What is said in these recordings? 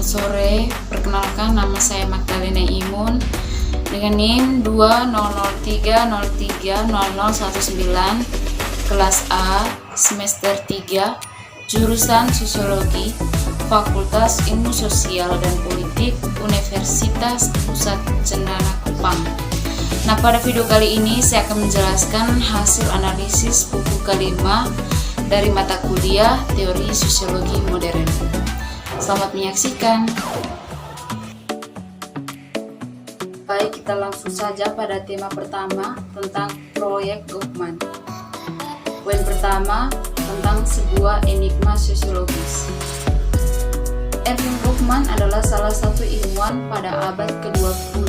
Selamat sore, perkenalkan nama saya Magdalena Imun dengan NIM 2003030019, kelas A, semester 3, jurusan Sosiologi, Fakultas Ilmu Sosial dan Politik, Universitas Pusat Cendana Kupang. Nah, pada video kali ini saya akan menjelaskan hasil analisis buku kelima dari mata kuliah Teori Sosiologi Modern. Selamat menyaksikan. Baik, kita langsung saja pada tema pertama tentang proyek Goffman. Poin pertama tentang sebuah enigma sosiologis. Erwin Goffman adalah salah satu ilmuwan pada abad ke-20.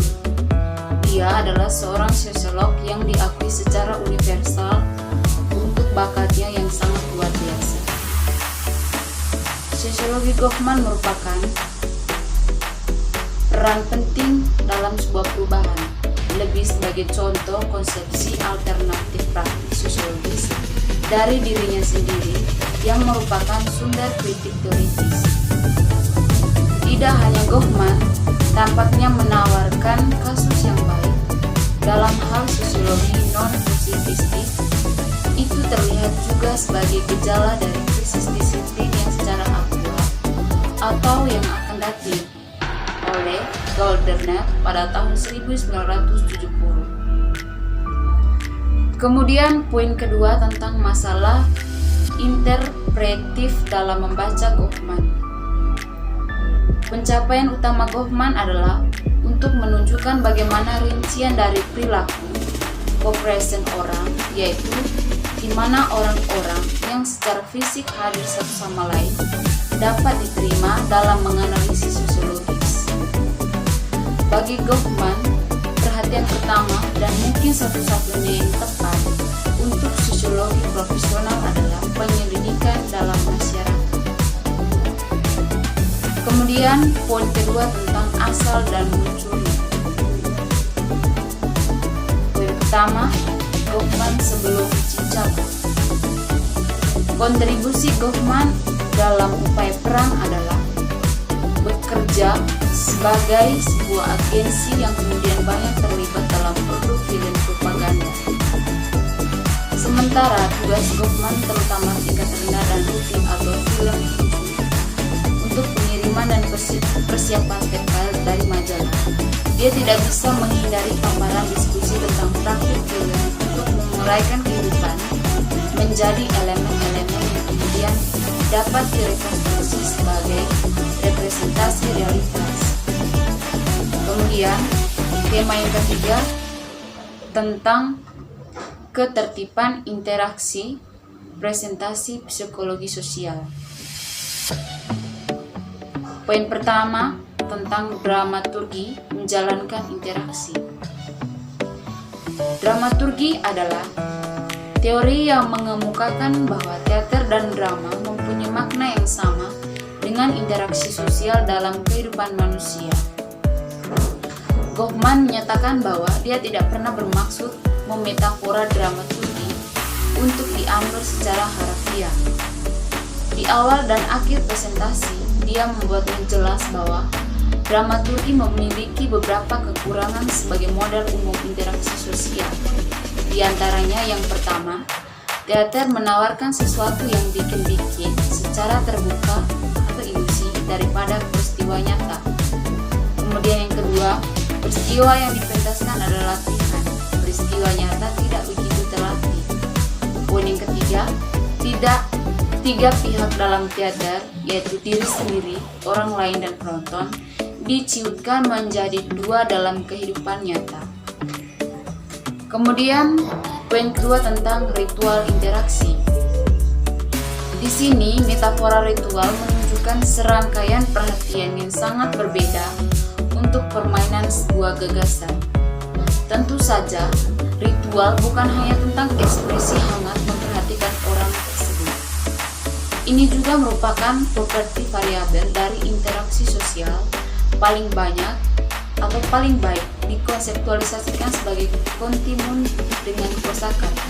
Dia adalah seorang sosiolog yang diakui secara universal untuk bakatnya yang sangat luar biasa. Sosiologi Goffman merupakan peran penting dalam sebuah perubahan, lebih sebagai contoh konsepsi alternatif praktik sosiologis dari dirinya sendiri yang merupakan sumber kritik teoritis. Tidak hanya Goffman tampaknya menawarkan kasus yang baik dalam hal sosiologi non-positivistik, itu terlihat juga sebagai gejala dari krisis disiplin yang secara aktual atau yang akan datang oleh Goldner pada tahun 1970. Kemudian poin kedua tentang masalah interpretif dalam membaca Goffman. Pencapaian utama Goffman adalah untuk menunjukkan bagaimana rincian dari perilaku co-present orang, yaitu di mana orang-orang yang secara fisik hadir satu sama lain dapat diterima dalam menganalisis sosiologis. Bagi Goffman, perhatian pertama dan mungkin satu-satunya yang tepat untuk sosiologi profesional adalah penyelidikan dalam masyarakat. Kemudian poin kedua tentang asal dan munculnya. Poin pertama, Goffman sebelum Chicago. Kontribusi Goffman dalam upaya perang adalah bekerja sebagai sebuah agensi yang kemudian banyak terlibat dalam produk film propaganda. Sementara tugas Goffman terutama tingkat rendah dan rutin atau film untuk pengiriman dan persiapan terkait dari majalah. Dia tidak bisa menghindari paparan diskusi tentang praktik film untuk menguraikan kehidupan menjadi elemen-elemen yang kemudian dapat direkonstruksi sebagai representasi realitas. Kemudian tema yang ketiga tentang ketertiban interaksi presentasi psikologi sosial. Poin pertama tentang dramaturgi menjalankan interaksi. Dramaturgi adalah teori yang mengemukakan bahwa teater dan drama mempunyai makna yang sama dengan interaksi sosial dalam kehidupan manusia. Goffman menyatakan bahwa dia tidak pernah bermaksud memetafora dramaturgi untuk diambil secara harafiah. Di awal dan akhir presentasi, dia membuatnya jelas bahwa dramaturgi memiliki beberapa kekurangan sebagai model umum interaksi sosial. Di antaranya yang pertama, teater menawarkan sesuatu yang bikin-bikin secara terbuka atau ilusi daripada peristiwa nyata. Kemudian yang kedua, peristiwa yang dipentaskan adalah latihan. Peristiwa nyata tidak begitu terlatih. Poin yang ketiga, tiga pihak dalam teater, yaitu diri sendiri, orang lain, dan penonton, diciutkan menjadi dua dalam kehidupan nyata. Kemudian poin kedua tentang ritual interaksi. Di sini metafora ritual menunjukkan serangkaian perhatian yang sangat berbeda untuk permainan sebuah gagasan. Tentu saja, ritual bukan hanya tentang ekspresi hangat memperhatikan orang tersebut. Ini juga merupakan properti variabel dari interaksi sosial paling banyak atau paling baik dikonseptualisasikan sebagai kontinuum dengan kosakata.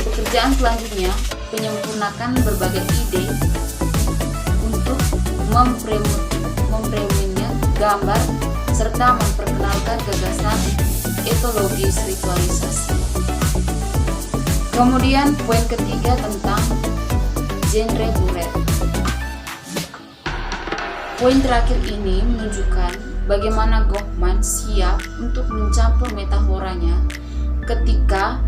Pekerjaan selanjutnya menyempurnakan berbagai ide untuk menggambar serta memperkenalkan gagasan etologis ritualisasi. Kemudian poin ketiga tentang genre buret. Poin terakhir ini menunjukkan bagaimana Goffman siap untuk mencampur metaforanya ketika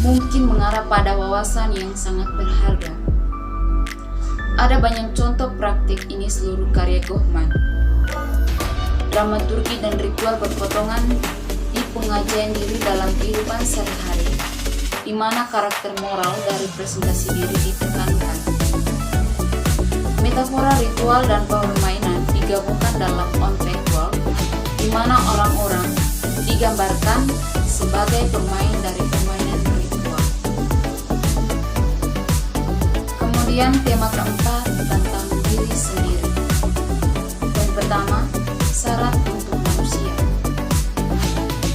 mungkin mengarah pada wawasan yang sangat berharga. Ada banyak contoh praktik ini seluruh karya Goffman. Dramaturgi dan ritual berpotongan di pengajian diri dalam kehidupan sehari-hari, di mana karakter moral dari presentasi diri ditekankan. Metafora ritual dan permainan digabungkan dalam on-ritual, di mana orang-orang digambarkan sebagai pemain dari permainan ritual. Kemudian tema keempat tentang diri sendiri. Yang pertama, syarat untuk manusia.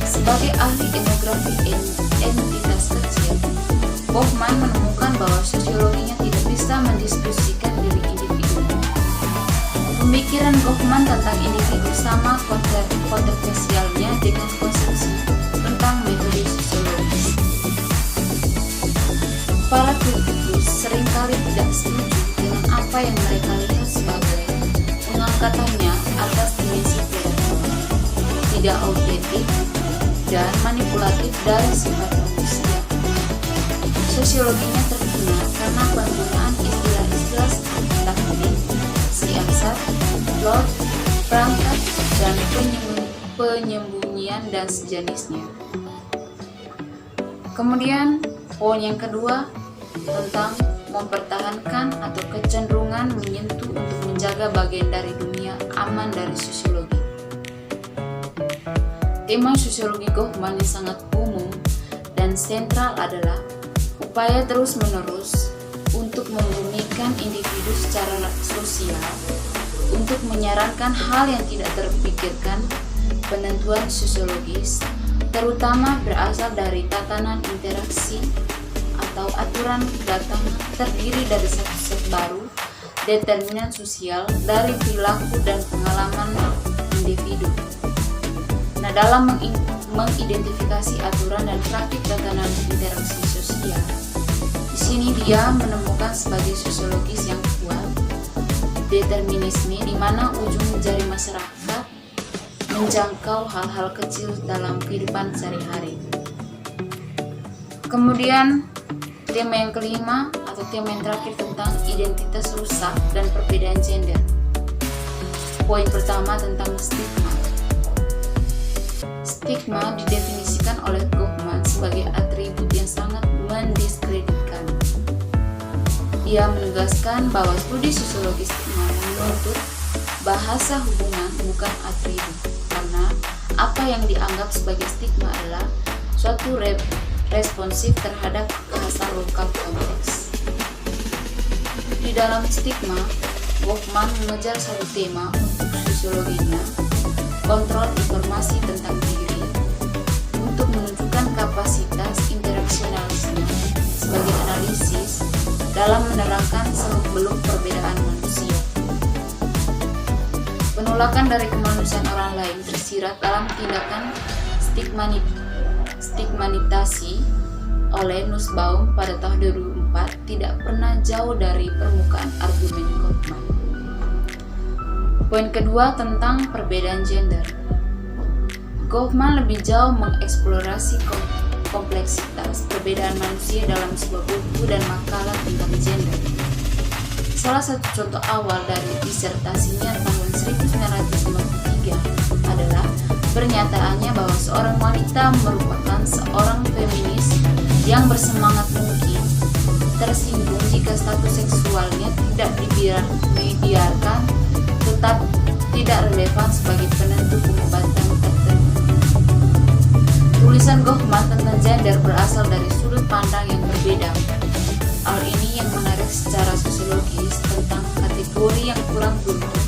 Sebagai ahli etnografi entitas kecil, Goffman menemukan bahwa sosiologinya tidak bisa mendiskusikan diri individu. Pemikiran Goffman tentang individu sama kontroversialnya dengan konsepsi tentang metode sosiologis. Para kritikus seringkali tidak setuju dengan apa yang mereka lihat sebagai pengangkatannya atas dimensi predator, tidak autentik, dan manipulatif dari sifat manusia. Sosiologinya terkenal karena penggunaan istilah-istilah seperti taktik, siasat, plot, perangkat, dan penyembunyian dan sejenisnya. Kemudian poin yang kedua tentang mempertahankan atau kecenderungan menyentuh untuk menjaga bagian dari dunia aman dari sosiologi. Tema sosiologi Goffman yang sangat umum dan sentral adalah upaya terus-menerus untuk membumikan individu secara sosial, untuk menyarankan hal yang tidak terpikirkan, penentuan sosiologis, terutama berasal dari tatanan interaksi atau aturan kedatangan terdiri dari satu set baru, determinan sosial dari perilaku dan pengalaman individu. Nah, dalam mengidentifikasi aturan dan praktik tatanan interaksi sosial, di sini dia menemukan sebagai sosiologis yang kuat determinisme, di mana ujung jari masyarakat menjangkau hal-hal kecil dalam kehidupan sehari-hari. Kemudian tema yang kelima atau tema yang terakhir tentang identitas rusak dan perbedaan gender. Poin pertama tentang stigma. Stigma didefinisikan oleh Goffman sebagai atribut yang sangat mendiskreditkan. Dia menegaskan bahwa studi sosiologi stigma menuntut bahasa hubungan bukan atribut, karena apa yang dianggap sebagai stigma adalah suatu responsif terhadap kekhasan lokal konteks. Di dalam stigma, Goffman mengejar satu tema untuk sosiologinya, kontrol informasi tentang diri, untuk menunjukkan kapasitas interaksionalisme sebagai analisis dalam menerangkan seluk-beluk perbedaan manusia. Penolakan dari kemanusiaan orang lain tersirat dalam tindakan stigmatisasi oleh Nussbaum pada tahun 2004 tidak pernah jauh dari permukaan argumen Goffman. Poin kedua tentang perbedaan gender. Goffman lebih jauh mengeksplorasi kompleksitas perbedaan manusia dalam sebuah buku dan makalah tentang gender. Salah satu contoh awal dari disertasinya tahun 1953 adalah pernyataannya bahwa seorang wanita merupakan seorang feminis yang bersemangat mungkin, tersinggung jika status seksualnya tidak dibiarkan, tetap tidak relevan sebagai penentu pengobatan tertentu. Tulisan Goffman tentang gender berasal dari sudut pandang yang berbeda. Hal ini yang menarik secara sosiologis tentang kategori yang kurang beruntung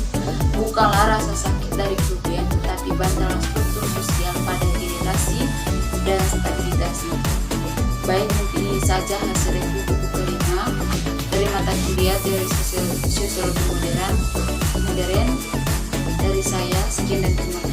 bukanlah rasa sakit dari kerugian, tetapi bantalan struktur sosial pada relasi dan stabilitasnya. Baik, ini saja hasil review buku kelima dari mata kuliah dari sosiologi modern dari saya. Sekian dan terima kasih.